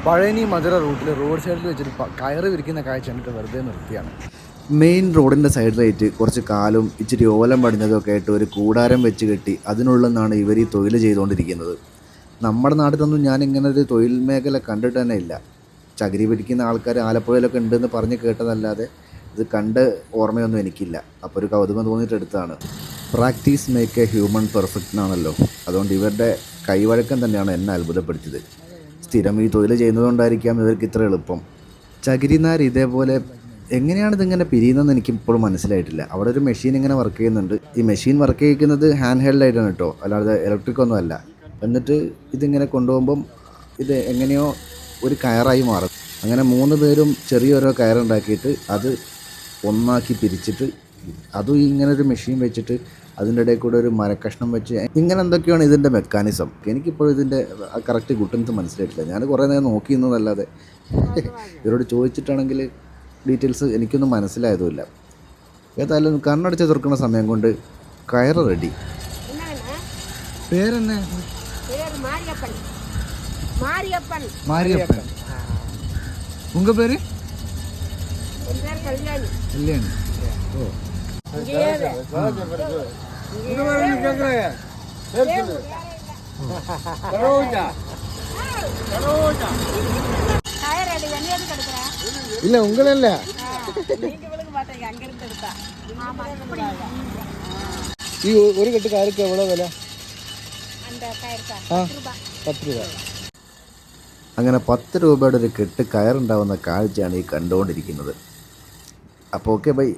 പഴനി മധുര റൂട്ടിൽ റോഡ് സൈഡിൽ വെച്ചിട്ട് കയറ് വിരിക്കുന്ന കാഴ്ച കണ്ടിട്ട് വെറുതെ നിർത്തിയാണ്. മെയിൻ റോഡിൻ്റെ സൈഡിലായിട്ട് കുറച്ച് കാലും ഇച്ചിരി ഓലം പടിഞ്ഞതൊക്കെ ആയിട്ട് ഒരു കൂടാരം വെച്ച് കെട്ടി അതിനുള്ളിൽ നിന്നാണ് ഇവർ ഈ തൊഴിൽ ചെയ്തുകൊണ്ടിരിക്കുന്നത്. നമ്മുടെ നാട്ടിലൊന്നും ഞാൻ ഇങ്ങനെ ഒരു തൊഴിൽ മേഖല കണ്ടിട്ട് തന്നെ ഇല്ല. ചകിരി പിടിക്കുന്ന ആൾക്കാർ ആലപ്പുഴയിലൊക്കെ ഉണ്ടെന്ന് പറഞ്ഞ് കേട്ടതല്ലാതെ ഇത് കണ്ട് ഓർമ്മയൊന്നും എനിക്കില്ല. അപ്പോൾ ഒരു കൗതുകം തോന്നിയിട്ട് എടുത്തതാണ്. Practice make A human perfect എന്നാണല്ലോ. അതുകൊണ്ട് ഇവരുടെ കൈവഴക്കം തന്നെയാണ് എന്നെ അത്ഭുതപ്പെടുത്തിയത്. സ്ഥിരം ഈ തൊഴിൽ ചെയ്യുന്നതുകൊണ്ടായിരിക്കാം ഇവർക്ക് ഇത്ര എളുപ്പം. ചകിരിനാർ ഇതേപോലെ എങ്ങനെയാണ് ഇതിങ്ങനെ പിരിയുന്നതെന്ന് എനിക്കിപ്പോഴും മനസ്സിലായിട്ടില്ല. അവിടെ ഒരു മെഷീൻ ഇങ്ങനെ വർക്ക് ചെയ്യുന്നുണ്ട്. ഈ മെഷീൻ വർക്ക് ചെയ്യിക്കുന്നത് ഹാൻഡ് ഹെൽഡായിട്ടാണ് കേട്ടോ, അല്ലാതെ ഇലക്ട്രിക് ഒന്നും അല്ല. എന്നിട്ട് ഇതിങ്ങനെ കൊണ്ടുപോകുമ്പം ഇത് എങ്ങനെയോ ഒരു കയറായി മാറും. അങ്ങനെ 3 പേരും ചെറിയൊരു കയറുണ്ടാക്കിയിട്ട് അത് ഒന്നാക്കി പിരിച്ചിട്ട് അതും ഇങ്ങനെ ഒരു മെഷീൻ വെച്ചിട്ട് അതിൻ്റെ ഇടയിൽ കൂടെ ഒരു മരക്കഷ്ണം വെച്ച് ഇങ്ങനെ എന്തൊക്കെയാണ് ഇതിൻ്റെ മെക്കാനിസം. എനിക്കിപ്പോൾ ഇതിൻ്റെ കറക്റ്റ് കുട്ടൻസ് മനസ്സിലായിട്ടില്ല. ഞാൻ കുറേ നേരം നോക്കിയിരുന്നതല്ലാതെ ഇവരോട് ചോദിച്ചിട്ടാണെങ്കിൽ ഡീറ്റെയിൽസ് എനിക്കൊന്നും മനസ്സിലായതുമില്ല. ഏതായാലും കണ്ണടച്ച് തുറക്കുന്ന സമയം കൊണ്ട് കയറ് റെഡി. പേരെന്നെ? മാരിയപ്പൻ. ഉങ്ക പേര്? കല്യാണി. ഓ இல்ல உங்கள இல்ல ഈ ഒരു കെട്ട് കയർക്ക് എവിടെ വില? 10 രൂപ. അങ്ങനെ 10 രൂപയുടെ ഒരു കെട്ട് കയറുണ്ടാവുന്ന കാഴ്ചയാണ് ഈ കണ്ടുകൊണ്ടിരിക്കുന്നത്. അപ്പോൾ ഓക്കെ ബൈ.